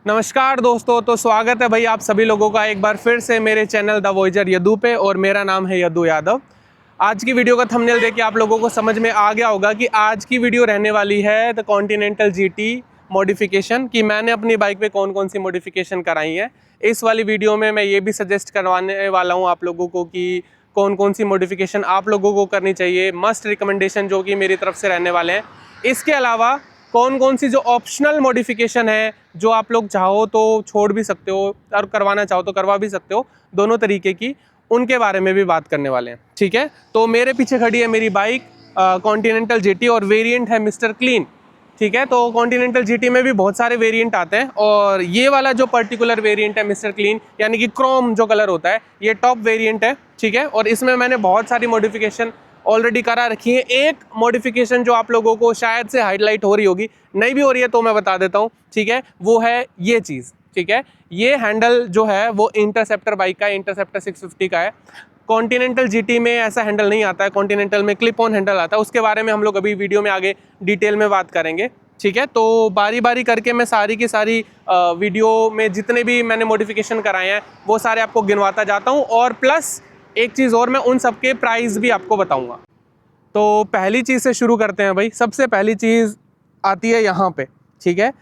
नमस्कार दोस्तों, तो स्वागत है भाई आप सभी लोगों का एक बार फिर से मेरे चैनल द वॉयेजर यदू पे। और मेरा नाम है यदू यादव। आज की वीडियो का थंबनेल देख के आप लोगों को समझ में आ गया होगा कि आज की वीडियो रहने वाली है द कॉन्टिनेंटल जीटी मॉडिफिकेशन, कि मैंने अपनी बाइक पे कौन कौन सी मॉडिफिकेशन कराई है। इस वाली वीडियो में मैं ये भी सजेस्ट करवाने वाला हूँ आप लोगों को कि कौन कौन सी मॉडिफिकेशन आप लोगों को करनी चाहिए, मस्ट रिकमेंडेशन जो कि मेरी तरफ से रहने वाले हैं। इसके अलावा कौन कौन सी जो ऑप्शनल मॉडिफिकेशन है जो आप लोग चाहो तो छोड़ भी सकते हो और करवाना चाहो तो करवा भी सकते हो, दोनों तरीके की, उनके बारे में भी बात करने वाले हैं। ठीक है, तो मेरे पीछे खड़ी है मेरी बाइक कॉन्टिनेंटल जीटी और वेरिएंट है मिस्टर क्लीन। ठीक है, तो कॉन्टिनेंटल जीटी में भी बहुत सारे वेरिएंट आते हैं और ये वाला जो पर्टिकुलर वेरिएंट है मिस्टर क्लीन यानी कि क्रोम जो कलर होता है, ये टॉप वेरिएंट है। ठीक है, और इसमें मैंने बहुत सारी मॉडिफिकेशन ऑलरेडी करा रखी है। एक मॉडिफिकेशन जो आप लोगों को शायद से हाईलाइट हो रही होगी, नहीं भी हो रही है तो मैं बता देता हूँ। ठीक है, वो है ये चीज़। ठीक है, ये हैंडल जो है वो इंटरसेप्टर बाइक का है, इंटरसेप्टर 650 का है। कॉन्टिनेंटल जीटी में ऐसा हैंडल नहीं आता है, कॉन्टिनेंटल में क्लिप ऑन हैंडल आता है। उसके बारे में हम लोग अभी वीडियो में आगे डिटेल में बात करेंगे। ठीक है, तो बारी बारी करके मैं सारी की सारी वीडियो में जितने भी मैंने मॉडिफिकेशन कराए हैं वो सारे आपको गिनवाता जाता हूँ, और प्लस एक चीज़ और, मैं उन सब के प्राइस भी आपको बताऊंगा। तो पहली चीज़ से शुरू करते हैं भाई। सबसे पहली चीज़ आती है यहाँ पे। ठीक है,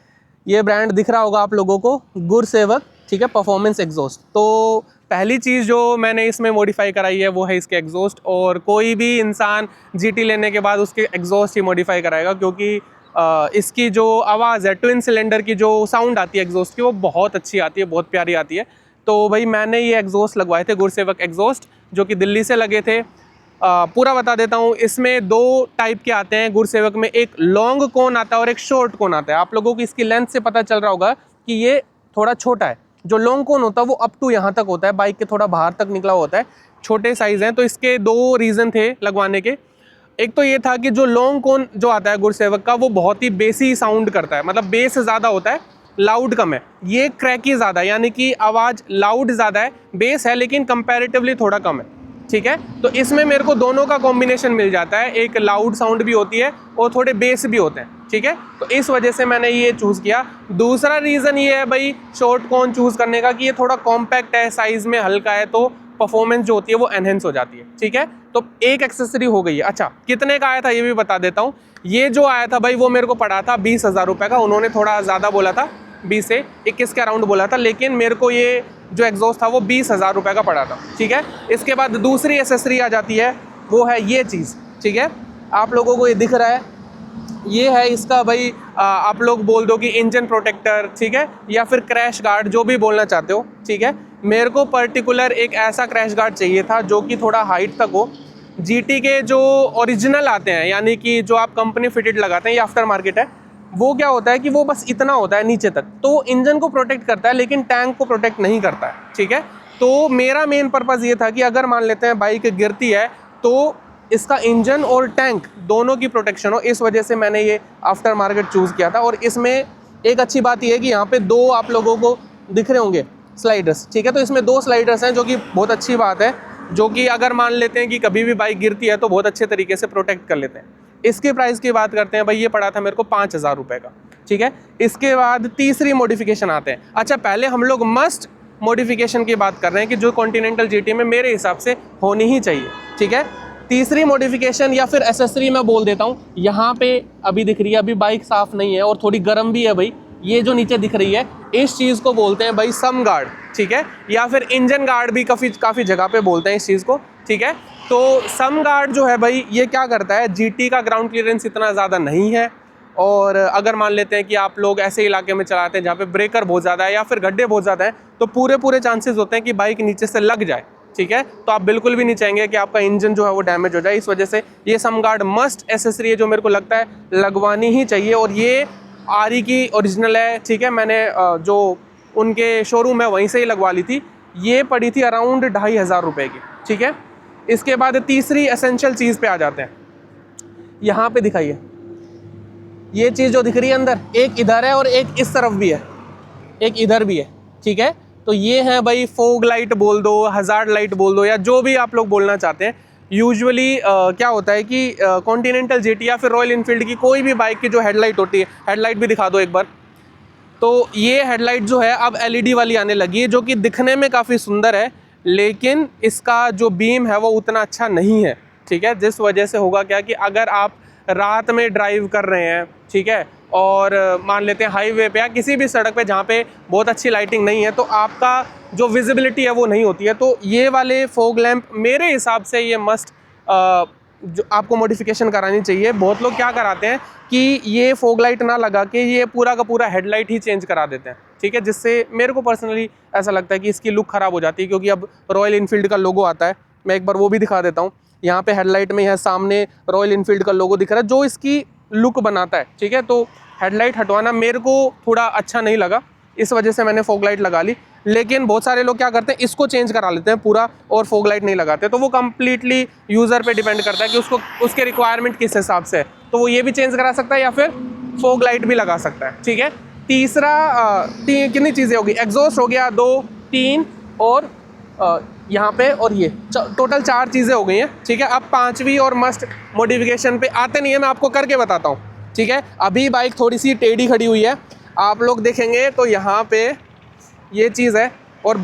ये ब्रांड दिख रहा होगा आप लोगों को, गुरसेवक। ठीक है, परफॉर्मेंस एग्जॉस्ट। तो पहली चीज़ जो मैंने इसमें मॉडिफाई कराई है वो है इसके एग्जॉस्ट। और कोई भी इंसान जीटी लेने के बाद उसके एग्जॉस्ट ही मॉडिफाई कराएगा, क्योंकि इसकी जो आवाज़ है, ट्विन सिलेंडर की जो साउंड आती है एग्जॉस्ट की, वो बहुत अच्छी आती है, बहुत प्यारी आती है। तो भाई मैंने ये एग्जॉस्ट लगवाए थे, गुरसेवक एग्जॉस्ट, जो कि दिल्ली से लगे थे। पूरा बता देता हूँ। इसमें दो टाइप के आते हैं गुरसेवक में, एक लॉन्ग कोन आता है और एक शॉर्ट कोन आता है। आप लोगों को इसकी लेंथ से पता चल रहा होगा कि ये थोड़ा छोटा है। जो लॉन्ग कोन होता है वो अप टू यहाँ तक होता है, बाइक के थोड़ा बाहर तक निकला होता है, छोटे साइज़ हैं। तो इसके दो रीज़न थे लगवाने के। एक तो ये था कि जो लॉन्ग कोन जो आता है गुरसेवक का, वो बहुत ही बेसी साउंड करता है, मतलब बेस ज़्यादा होता है, लाउड कम है। ये क्रैकी ज़्यादा है, यानी कि आवाज़ लाउड ज़्यादा है, बेस है लेकिन कंपैरेटिवली थोड़ा कम है। ठीक है, तो इसमें मेरे को दोनों का कॉम्बिनेशन मिल जाता है, एक लाउड साउंड भी होती है और थोड़े बेस भी होते हैं। ठीक है, तो इस वजह से मैंने ये चूज़ किया। दूसरा रीज़न ये है भाई शॉर्ट कोन चूज़ करने का, कि ये थोड़ा कॉम्पैक्ट है, साइज़ में हल्का है, तो परफॉर्मेंस जो होती है वो एनहेंस हो जाती है। ठीक है, तो एक एक्सेसरी हो गई है। अच्छा, कितने का आया था ये भी बता देता हूँ। ये जो आया था भाई वो मेरे को पड़ा था 20,000 रुपये का। उन्होंने थोड़ा ज़्यादा बोला था, 20 से 21 के अराउंड बोला था, लेकिन मेरे को ये जो एग्जॉस्ट था वो 20,000 रुपये का पड़ा था। ठीक है, इसके बाद दूसरी एसेसरी आ जाती है, वो है ये चीज़। ठीक है, आप लोगों को ये दिख रहा है, ये है इसका भाई आप लोग बोल दो कि इंजन प्रोटेक्टर। ठीक है, या फिर क्रैश गार्ड, जो भी बोलना चाहते हो। ठीक है, मेरे को पर्टिकुलर एक ऐसा क्रैश गार्ड चाहिए था जो कि थोड़ा हाइट तक हो। जीटी के जो ओरिजिनल आते हैं, यानी कि जो आप कंपनी फिटेड लगाते हैं, ये आफ्टर मार्केट है, वो क्या होता है कि वो बस इतना होता है नीचे तक, तो इंजन को प्रोटेक्ट करता है लेकिन टैंक को प्रोटेक्ट नहीं करता है। ठीक है, तो मेरा मेन पर्पज़ ये था कि अगर मान लेते हैं बाइक गिरती है तो इसका इंजन और टैंक दोनों की प्रोटेक्शन हो। इस वजह से मैंने ये आफ्टर मार्केट चूज़ किया था। और इसमें एक अच्छी बात यह है कि यहाँ पे दो आप लोगों को दिख रहे होंगे स्लाइडर्स। ठीक है, तो इसमें दो स्लाइडर्स हैं, जो कि बहुत अच्छी बात है, जो कि अगर मान लेते हैं कि कभी भी बाइक गिरती है तो बहुत अच्छे तरीके से प्रोटेक्ट कर लेते हैं। इसके प्राइस की बात करते हैं भाई, ये पड़ा था मेरे को 5,000 रुपये का। ठीक है, इसके बाद तीसरी मॉडिफिकेशन आते हैं। अच्छा, पहले हम लोग मस्ट मॉडिफिकेशन की बात कर रहे हैं कि जो कॉन्टिनेंटल जीटी में मेरे हिसाब से होनी ही चाहिए। ठीक है, तीसरी मॉडिफिकेशन या फिर एसेसरी मैं बोल देता हूँ। यहाँ पे अभी दिख रही है, अभी बाइक साफ़ नहीं है और थोड़ी गर्म भी है भाई, ये जो नीचे दिख रही है, इस चीज़ को बोलते हैं भाई सम गार्ड। ठीक है, या फिर इंजन गार्ड भी काफ़ी जगह पे बोलते हैं इस चीज़ को। ठीक है, तो सम गार्ड जो है भाई, ये क्या करता है, जीटी का ग्राउंड क्लियरेंस इतना ज़्यादा नहीं है, और अगर मान लेते हैं कि आप लोग ऐसे इलाके में चलाते हैं जहाँ पे ब्रेकर बहुत ज़्यादा है या फिर गड्ढे बहुत ज़्यादा हैं, तो पूरे चांसेस होते हैं कि बाइक नीचे से लग जाए। ठीक है, तो आप बिल्कुल भी नहीं चाहेंगे कि आपका इंजन जो है वो डैमेज हो जाए। इस वजह से ये सम गार्ड मस्ट एसेसरी है, जो मेरे को लगता है लगवानी ही चाहिए। और ये आरी की ओरिजिनल है। ठीक है, मैंने जो उनके शोरूम है वहीं से ही लगवा ली थी। ये पड़ी थी अराउंड 2,500 रुपये की। ठीक है, इसके बाद तीसरी एसेंशियल चीज़ पे आ जाते हैं। यहाँ पे दिखाइए, ये चीज़ जो दिख रही है अंदर, एक इधर है और एक इस तरफ भी है, एक इधर भी है। ठीक है, तो ये है भाई फॉग लाइट बोल दो, हज़ार्ड लाइट बोल दो, या जो भी आप लोग बोलना चाहते हैं। यूजुअली क्या होता है कि कॉन्टिनेंटल जीटी या फिर रॉयल इनफील्ड की कोई भी बाइक की जो हेडलाइट होती है, हेडलाइट भी दिखा दो एक बार, तो ये हेडलाइट जो है अब LED वाली आने लगी है, जो कि दिखने में काफ़ी सुंदर है, लेकिन इसका जो बीम है वो उतना अच्छा नहीं है, ठीक है। जिस वजह से होगा क्या कि अगर आप रात में ड्राइव कर रहे हैं, ठीक है, और मान लेते हैं हाईवे पे या किसी भी सड़क पे जहाँ पे बहुत अच्छी लाइटिंग नहीं है, तो आपका जो विजिबिलिटी है वो नहीं होती है। तो ये वाले फॉग लैंप मेरे हिसाब से ये मस्ट जो आपको मॉडिफिकेशन करानी चाहिए। बहुत लोग क्या कराते हैं कि ये फॉग लाइट ना लगा के ये पूरा का पूरा हेडलाइट ही चेंज करा देते हैं, ठीक है, जिससे मेरे को पर्सनली ऐसा लगता है कि इसकी लुक ख़राब हो जाती है, क्योंकि अब रॉयल इनफील्ड का लोगो आता है। मैं एक बार वो भी दिखा देता हूँ। यहाँ पे हेडलाइट में यह सामने रॉयल इनफील्ड का लोगो दिख रहा है, जो इसकी लुक बनाता है, ठीक है। तो हेडलाइट हटवाना मेरे को थोड़ा अच्छा नहीं लगा, इस वजह से मैंने फॉग लाइट लगा ली। लेकिन बहुत सारे लोग क्या करते हैं, इसको चेंज करा लेते हैं पूरा और फॉग लाइट नहीं लगाते। तो वो कम्प्लीटली यूज़र पे डिपेंड करता है कि उसको उसके रिक्वायरमेंट किस हिसाब से है, तो वो ये भी चेंज करा सकता है या फिर फॉग लाइट भी लगा सकता है, ठीक है। तीसरा कितनी चीज़ें होगी, एग्जॉस्ट हो गया 2 3 और यहाँ पे, और ये टोटल 4 चीज़ें हो गई हैं, ठीक है। अब 5वीं और मस्ट मॉडिफिकेशन पे आते नहीं है, मैं आपको करके बताता हूँ, ठीक है। अभी बाइक थोड़ी सी टेढ़ी खड़ी हुई है, आप लोग देखेंगे तो यहाँ पे ये चीज़ है, और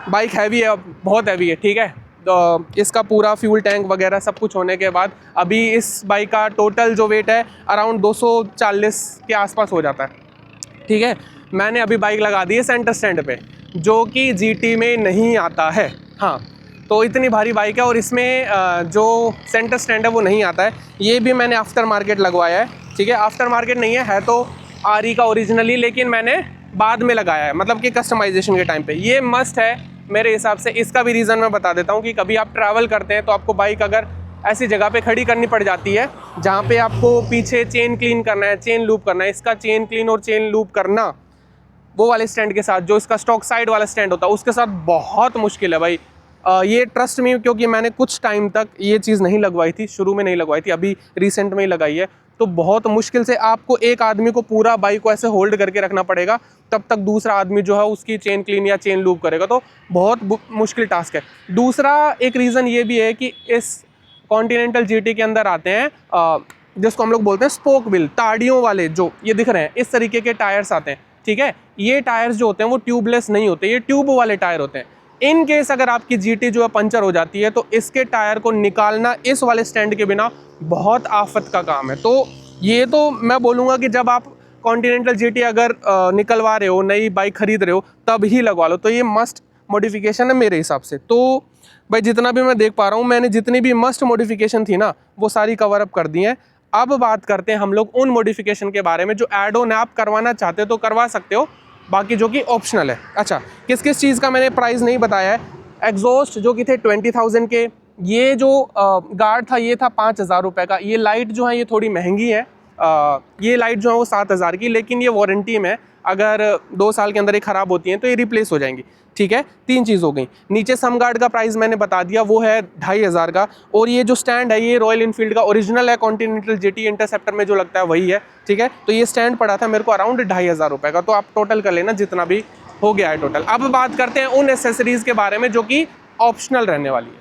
बाइक हैवी है, बहुत हैवी है, ठीक है। तो इसका पूरा फ्यूल टैंक वगैरह सब कुछ होने के बाद अभी इस बाइक का टोटल जो वेट है अराउंड 240 के आसपास हो जाता है, ठीक है। मैंने अभी बाइक लगा दी है सेंटर स्टैंड पे, जो कि GT में नहीं आता है, हाँ। तो इतनी भारी बाइक है और इसमें जो सेंटर स्टैंड है वो नहीं आता है। ये भी मैंने आफ्टर मार्केट लगवाया है, ठीक है। आफ्टर मार्केट नहीं है तो RE का ओरिजिनली, लेकिन मैंने बाद में लगाया है, मतलब कि कस्टमाइजेशन के टाइम पे। ये मस्ट है मेरे हिसाब से। इसका भी रीज़न मैं बता देता हूँ कि कभी आप ट्रैवल करते हैं तो आपको बाइक अगर ऐसी जगह पे खड़ी करनी पड़ जाती है जहाँ पे आपको पीछे चेन क्लीन करना है, चेन लूप करना है, इसका चेन क्लीन और चेन लूप करना वो वाले स्टैंड के साथ, जो इसका स्टॉक साइड वाला स्टैंड होता है उसके साथ बहुत मुश्किल है भाई। ये ट्रस्ट मी, क्योंकि मैंने कुछ टाइम तक ये चीज़ नहीं लगवाई थी, शुरू में नहीं लगवाई थी, अभी रिसेंट में ही लगाई है। तो बहुत मुश्किल से आपको एक आदमी को पूरा बाइक को ऐसे होल्ड करके रखना पड़ेगा, तब तक दूसरा आदमी जो है उसकी चेन क्लीन या चेन लूप करेगा, तो बहुत मुश्किल टास्क है। दूसरा एक रीज़न ये भी है कि इस कॉन्टिनेंटल GT के अंदर आते हैं जिसको हम लोग बोलते हैं स्पोक व्हील, ताड़ियों वाले जो ये दिख रहे हैं, इस तरीके के टायर्स आते हैं, ठीक है। ये टायर्स जो होते हैं वो ट्यूबलेस नहीं होते, ये ट्यूब वाले टायर होते हैं। इन केस अगर आपकी GT जो है पंचर हो जाती है तो इसके टायर को निकालना इस वाले स्टैंड के बिना बहुत आफत का काम है। तो ये तो मैं बोलूँगा कि जब आप कॉन्टिनेंटल GT अगर निकलवा रहे हो, नई बाइक खरीद रहे हो, तब ही लगवा लो। तो ये मस्ट मॉडिफिकेशन है मेरे हिसाब से। तो भाई जितना भी मैं देख पा रहा हूँ, मैंने जितनी भी मस्ट मॉडिफिकेशन थी ना वो सारी कवर अप कर दी हैं। अब बात करते हैं हम लोग उन मॉडिफिकेशन के बारे में जो ऐड ऑन आप करवाना चाहते हो तो करवा सकते हो, बाकी जो कि ऑप्शनल है। अच्छा, किस किस चीज़ का मैंने प्राइस नहीं बताया है। एग्जॉस्ट जो कि थे 20,000 के, ये जो गार्ड था ये था 5,000 रुपये का। ये लाइट जो है ये थोड़ी महंगी है, ये लाइट जो है वो 7,000 की, लेकिन ये वारंटी में, अगर 2 साल के अंदर ये ख़राब होती हैं तो ये रिप्लेस हो जाएंगी, ठीक है। 3 चीज़ हो गई। नीचे सम गार्ड का प्राइस मैंने बता दिया, वो है 2,500 का। और ये जो स्टैंड है ये रॉयल इनफील्ड का ओरिजिनल है, कॉन्टिनेंटल GT इंटरसेप्टर में जो लगता है वही है, ठीक है। तो ये स्टैंड पड़ा था मेरे को अराउंड 2,500 रुपये का। तो आप टोटल कर लेना जितना भी हो गया है टोटल। अब बात करते हैं उन एसेसरीज़ के बारे में जो कि ऑप्शनल रहने वाली है।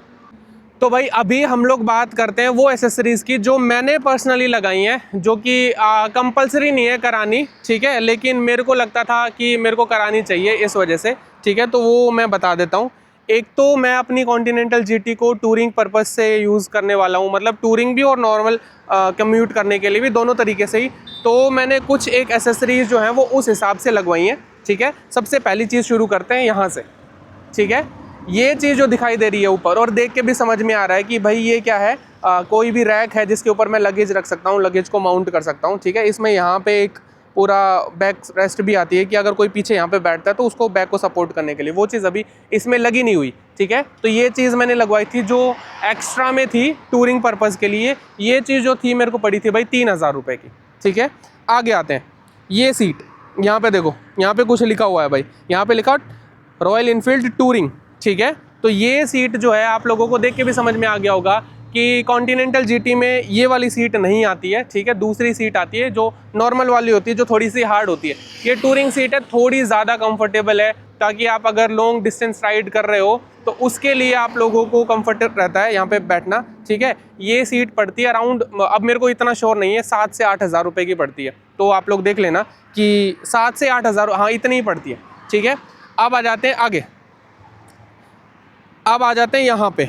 तो भाई अभी हम लोग बात करते हैं वो एसेसरीज़ की जो मैंने पर्सनली लगाई हैं, जो कि कंपलसरी नहीं है करानी, ठीक है, लेकिन मेरे को लगता था कि मेरे को करानी चाहिए इस वजह से, ठीक है। तो वो मैं बता देता हूँ। एक तो मैं अपनी कॉन्टिनेंटल GT को टूरिंग पर्पस से यूज़ करने वाला हूँ, मतलब टूरिंग भी और नॉर्मल कम्यूट करने के लिए भी, दोनों तरीके से ही। तो मैंने कुछ एक एसेसरीज़ जो हैं वो उस हिसाब से लगवाई हैं, ठीक है। सबसे पहली चीज़ शुरू करते हैं यहाँ से, ठीक है। ये चीज़ जो दिखाई दे रही है ऊपर, और देख के भी समझ में आ रहा है कि भाई ये क्या है, कोई भी रैक है जिसके ऊपर मैं लगेज रख सकता हूँ, लगेज को माउंट कर सकता हूँ, ठीक है। इसमें यहाँ पे एक पूरा बैक रेस्ट भी आती है कि अगर कोई पीछे यहाँ पे बैठता है तो उसको बैक को सपोर्ट करने के लिए, वो चीज़ अभी इसमें लगी नहीं हुई, ठीक है। तो ये चीज़ मैंने लगवाई थी जो एक्स्ट्रा में थी टूरिंग पर्पज़ के लिए। ये चीज़ जो थी मेरे को पड़ी थी भाई 3,000 रुपये की, ठीक है। आगे आते हैं, ये सीट यहाँ पे देखो, यहाँ पे कुछ लिखा हुआ है भाई, यहाँ पे लिखा रॉयल इनफील्ड टूरिंग, ठीक है। तो ये सीट जो है आप लोगों को देख के भी समझ में आ गया होगा कि कॉन्टिनेंटल GT में ये वाली सीट नहीं आती है, ठीक है। दूसरी सीट आती है जो नॉर्मल वाली होती है, जो थोड़ी सी हार्ड होती है। ये टूरिंग सीट है, थोड़ी ज़्यादा कंफर्टेबल है, ताकि आप अगर लॉन्ग डिस्टेंस राइड कर रहे हो तो उसके लिए आप लोगों को कंफर्ट रहता है यहाँ पे बैठना, ठीक है। ये सीट पड़ती है अराउंड, अब मेरे को इतना श्योर नहीं है, 7 से 8 हज़ार रुपये की पड़ती है। तो आप लोग देख लेना कि 7 से 8 हज़ार, हाँ इतनी ही पड़ती है, ठीक है। अब आ जाते हैं आगे, अब आ जाते हैं यहाँ पे,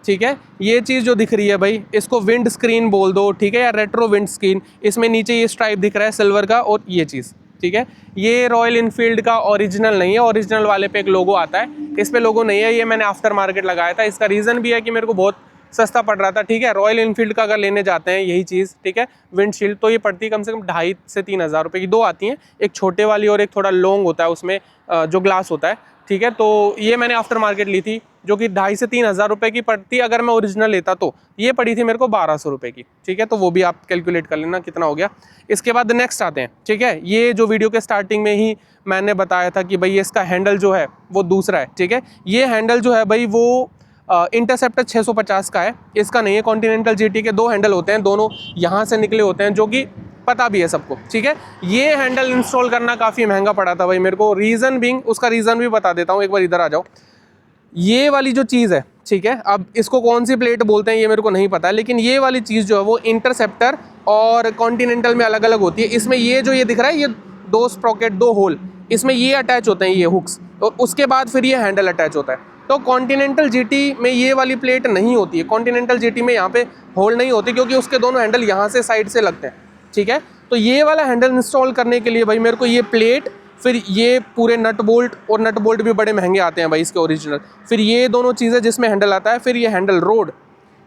ठीक है। ये चीज़ जो दिख रही है भाई, इसको विंड स्क्रीन बोल दो, ठीक है, या रेट्रो विंड स्क्रीन। इसमें नीचे ये स्ट्राइप दिख रहा है सिल्वर का, और ये चीज़, ठीक है, ये रॉयल इनफील्ड का ओरिजिनल नहीं है। ओरिजिनल वाले पे एक लोगो आता है, इस पे लोगो नहीं है, ये मैंने आफ्टर मार्केट लगाया था। इसका रीज़न भी है कि मेरे को बहुत सस्ता पड़ रहा था, ठीक है। रॉयल इनफील्ड का अगर लेने जाते हैं यही चीज़, ठीक है, विंडशील्ड, तो ये पड़ती है कम से कम 2.5 से 3 हज़ार रुपये की। दो आती हैं, एक छोटे वाली और एक थोड़ा लॉन्ग होता है, उसमें जो ग्लास होता है, ठीक है। तो ये मैंने आफ्टर मार्केट ली थी, जो कि 2.5 से 3 हज़ार रुपये की पड़ती। अगर मैं ओरिजिनल लेता तो ये पड़ी थी मेरे को 1200 रुपये की, ठीक है। तो वो भी आप कैलकुलेट कर लेना कितना हो गया। इसके बाद नेक्स्ट आते हैं, ठीक है। ये जो वीडियो के स्टार्टिंग में ही मैंने बताया था कि भाई इसका हैंडल जो है वो दूसरा है, ठीक है। ये हैंडल जो है भाई वो इंटरसेप्टर 650 का है, इसका नहीं है। कॉन्टिनेंटल जीटी के 2 हैंडल होते हैं, दोनों यहाँ से निकले होते हैं, जो कि पता भी है सबको, ठीक है। ये हैंडल इंस्टॉल करना काफ़ी महंगा पड़ा था भाई मेरे को। रीज़न बीइंग, उसका रीज़न भी बता देता हूँ, एक बार इधर आ जाओ। ये वाली जो चीज़ है, ठीक है, अब इसको कौन सी प्लेट बोलते हैं ये मेरे को नहीं पता, लेकिन ये वाली चीज़ जो है वो इंटरसेप्टर और कॉन्टिनेंटल में अलग अलग होती है। इसमें ये जो ये दिख रहा है, ये 2 स्प्रॉकेट, 2 होल, इसमें ये अटैच होते हैं, ये हुक्स, और उसके बाद फिर ये हैंडल अटैच होता है। तो कॉन्टिनेंटल जीटी में ये वाली प्लेट नहीं होती है। कॉन्टिनेंटल जीटी में यहाँ पे होल नहीं होती, क्योंकि उसके दोनों हैंडल यहाँ से साइड से लगते हैं, ठीक है। तो ये वाला हैंडल इंस्टॉल करने के लिए भाई मेरे को ये प्लेट, फिर ये पूरे नट बोल्ट, और नट बोल्ट भी बड़े महंगे आते हैं भाई इसके ओरिजिनल, फिर ये दोनों चीज़ें जिसमें हैंडल आता है, फिर ये हैंडल रोड,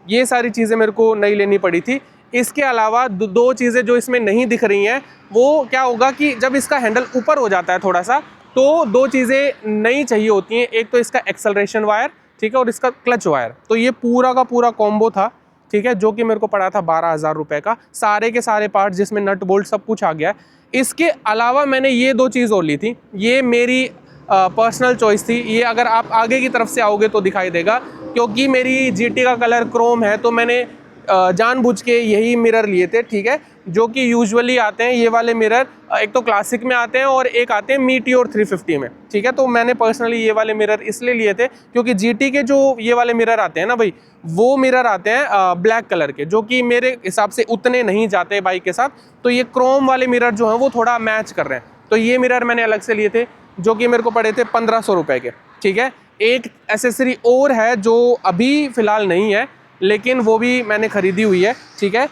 ये सारी चीज़ें मेरे को नई लेनी पड़ी थी। इसके अलावा 2 चीज़ें जो इसमें नहीं दिख रही हैं, वो क्या होगा कि जब इसका हैंडल ऊपर हो जाता है थोड़ा सा, तो 2 चीज़ें नई चाहिए होती हैं। एक तो इसका एक्सेलरेशन वायर, ठीक है, और इसका क्लच वायर। तो ये पूरा का पूरा कॉम्बो था, ठीक है, जो कि मेरे को पड़ा था 12,000 रुपये का, सारे के सारे पार्ट जिसमें नट बोल्ट सब कुछ आ गया। इसके अलावा मैंने ये 2 चीज़ और ली थी, ये मेरी पर्सनल चॉइस थी। ये अगर आप आगे की तरफ से आओगे तो दिखाई देगा, क्योंकि मेरी जीटी का कलर क्रोम है, तो मैंने जानबूझ के यही मिरर लिए थे, ठीक है, जो कि यूजुअली आते हैं ये वाले मिरर, एक तो क्लासिक में आते हैं और एक आते हैं मीटियोर 350 में, ठीक है। तो मैंने पर्सनली ये वाले मिरर इसलिए लिए थे क्योंकि जीटी के जो ये वाले मिरर आते हैं ना भाई, वो मिरर आते हैं ब्लैक कलर के, जो कि मेरे हिसाब से उतने नहीं जाते बाइक के साथ। तो ये क्रोम वाले मिरर जो हैं वो थोड़ा मैच कर रहे हैं, तो ये मिरर मैंने अलग से लिए थे, जो कि मेरे को पड़े थे 1500 रुपये के, ठीक है। एक एसेसरी और है जो अभी फ़िलहाल नहीं है, लेकिन वो भी मैंने ख़रीदी हुई है, ठीक है।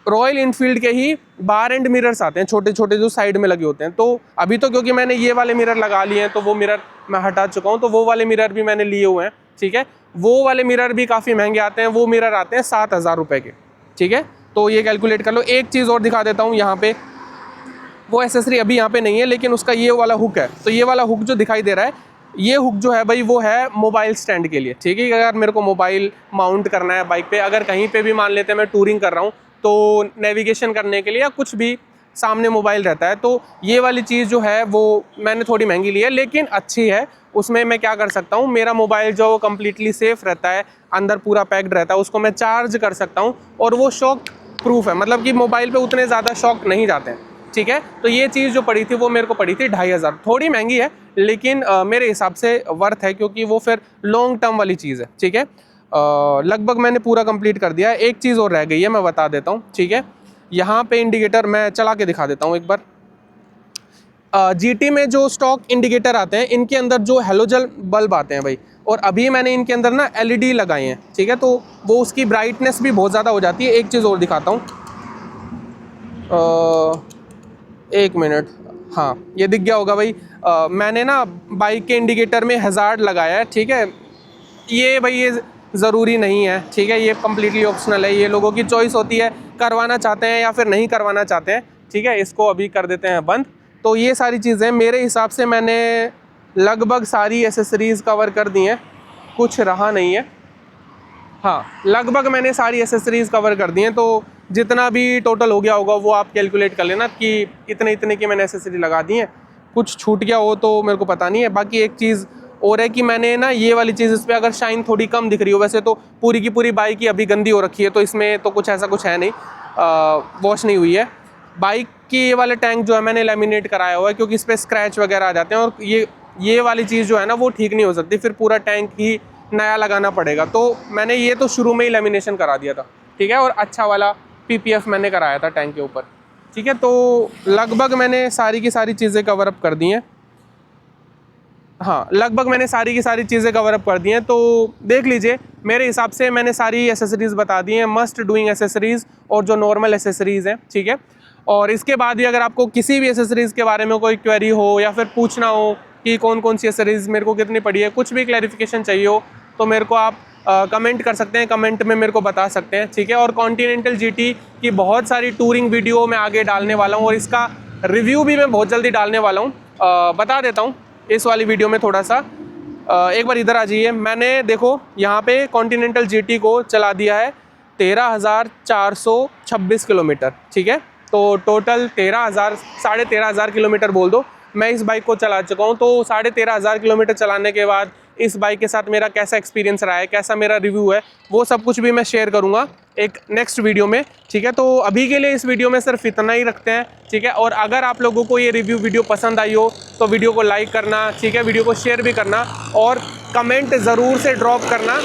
रॉयल इनफील्ड के ही बार एंड मिरर्स आते हैं, छोटे छोटे, जो साइड में लगे होते हैं। तो अभी तो क्योंकि मैंने ये वाले मिरर लगा लिए हैं, तो वो मिरर मैं हटा चुका हूँ, तो वो वाले मिरर भी मैंने लिए हुए हैं, ठीक है। वो वाले मिरर भी काफ़ी महंगे आते हैं, वो मिरर आते हैं 7,000 रुपये के, ठीक है। तो ये कैलकुलेट कर लो। एक चीज़ और दिखा देता हूँ, यहाँ पे वो एसेसरी अभी यहाँ पे नहीं है, लेकिन उसका ये वाला हुक है। तो ये वाला हुक जो दिखाई दे रहा है, ये हुक जो है भाई वो है मोबाइल स्टैंड के लिए, ठीक है। अगर मेरे को मोबाइल माउंट करना है बाइक पे, अगर कहीं पे भी मान लेते हैं मैं टूरिंग कर रहा हूँ, तो नेविगेशन करने के लिए या कुछ भी सामने मोबाइल रहता है, तो ये वाली चीज़ जो है वो मैंने थोड़ी महंगी ली है, लेकिन अच्छी है। उसमें मैं क्या कर सकता हूँ, मेरा मोबाइल जो कम्प्लीटली सेफ़ रहता है, अंदर पूरा पैक्ड रहता है, उसको मैं चार्ज कर सकता हूँ, और वो शॉक प्रूफ है, मतलब कि मोबाइल पे उतने ज़्यादा शॉक नहीं जाते हैं, ठीक है। तो ये चीज़ जो पड़ी थी वो मेरे को पड़ी थी 2,500, थोड़ी महंगी है, लेकिन मेरे हिसाब से वर्थ है, क्योंकि वो फिर लॉन्ग टर्म वाली चीज़ है, ठीक है। लगभग मैंने पूरा कंप्लीट कर दिया है। एक चीज़ और रह गई है, मैं बता देता हूँ, ठीक है। यहाँ पे इंडिकेटर मैं चला के दिखा देता हूँ एक बार। जीटी में जो स्टॉक इंडिकेटर आते हैं, इनके अंदर जो हेलोजन बल्ब आते हैं भाई, और अभी मैंने इनके अंदर ना LED लगाए हैं, ठीक है। तो वो उसकी ब्राइटनेस भी बहुत ज़्यादा हो जाती है। एक चीज़ और दिखाता हूँ, 1 मिनट, हाँ ये दिख गया होगा भाई। मैंने ना बाइक के इंडिकेटर में हैज़ार्ड लगाया है, ठीक है। ये भाई ये ज़रूरी नहीं है, ठीक है, ये कम्प्लीटली ऑप्शनल है, ये लोगों की चॉइस होती है, करवाना चाहते हैं या फिर नहीं करवाना चाहते हैं, ठीक है। इसको अभी कर देते हैं बंद। तो ये सारी चीज़ें मेरे हिसाब से मैंने लगभग सारी एसेसरीज़ कवर कर दी हैं, कुछ रहा नहीं है। हाँ, लगभग मैंने सारी एसेसरीज़ कवर कर दी हैं, तो जितना भी टोटल हो गया होगा वो आप कैलकुलेट कर लेना कि इतने इतने की मैंने एसेसरी लगा दी हैं। कुछ छूट गया हो तो मेरे को पता नहीं है। बाकी एक चीज़ और है कि मैंने ना ये वाली चीज़, इस पर अगर शाइन थोड़ी कम दिख रही हो, वैसे तो पूरी की पूरी बाइक ही अभी गंदी हो रखी है, तो इसमें तो कुछ ऐसा कुछ है नहीं, वॉश नहीं हुई है। बाइक की ये वाले टैंक जो है मैंने लेमिनेट कराया हुआ है, क्योंकि इस पर स्क्रैच वगैरह आ जाते हैं, और ये वाली चीज़ जो है ना वो ठीक नहीं हो सकती, फिर पूरा टैंक ही नया लगाना पड़ेगा। तो मैंने ये तो शुरू में ही लेमिनेशन करा दिया था, ठीक है, और अच्छा वाला PPF मैंने कराया था टैंक के ऊपर। ठीक है, तो लगभग मैंने सारी की सारी चीज़ें कवर अप कर दी हैं। हाँ, लगभग मैंने सारी की सारी चीज़ें कवर अप कर दी हैं। तो देख लीजिए, मेरे हिसाब से मैंने सारी एसेसरीज़ बता दी हैं, मस्ट डूइंग एसेसरीज़ और जो नॉर्मल एसेसरीज़ हैं, ठीक है। और इसके बाद भी अगर आपको किसी भी एसेसरीज़ के बारे में कोई क्वेरी हो या फिर पूछना हो कि कौन कौन सी एसेसरीज़ मेरे को कितनी पड़ी है, कुछ भी क्लैरिफिकेशन चाहिए हो, तो मेरे को आप कमेंट कर सकते हैं, कमेंट में मेरे को बता सकते हैं, ठीक है। और कॉन्टिनेंटल जीटी की बहुत सारी टूरिंग वीडियो मैं आगे डालने वाला हूँ और इसका रिव्यू भी मैं बहुत जल्दी डालने वाला हूँ। बता देता हूँ इस वाली वीडियो में थोड़ा सा। एक बार इधर आ जाइए। मैंने देखो यहाँ पे कॉन्टिनेंटल जीटी को चला दिया है 13,426 किलोमीटर, ठीक है। तो टोटल 13,000 किलोमीटर बोल दो मैं इस बाइक को चला चुका हूँ। तो 13,500 किलोमीटर चलाने के बाद इस बाइक के साथ मेरा कैसा एक्सपीरियंस रहा है, कैसा मेरा रिव्यू है, वो सब कुछ भी मैं शेयर करूँगा एक नेक्स्ट वीडियो में, ठीक है। तो अभी के लिए इस वीडियो में सिर्फ इतना ही रखते हैं, ठीक है। और अगर आप लोगों को ये रिव्यू वीडियो पसंद आई हो तो वीडियो को लाइक करना, ठीक है, वीडियो को शेयर भी करना और कमेंट ज़रूर से ड्रॉप करना,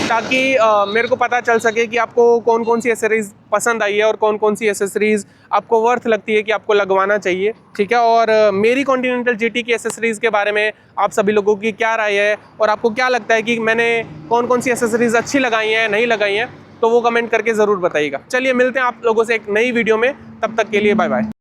ताकि मेरे को पता चल सके कि आपको कौन कौन सी एसेसरीज़ पसंद आई है और कौन कौन सी एसेसरीज़ आपको वर्थ लगती है कि आपको लगवाना चाहिए, ठीक है। और मेरी कॉन्टिनेंटल जीटी की एसेसरीज़ के बारे में आप सभी लोगों की क्या राय है और आपको क्या लगता है कि मैंने कौन कौन सी एसेसरीज़ अच्छी लगाई हैं, नहीं लगाई हैं, तो वो कमेंट करके ज़रूर बताइएगा। चलिए मिलते हैं आप लोगों से एक नई वीडियो में, तब तक के लिए बाय बाय।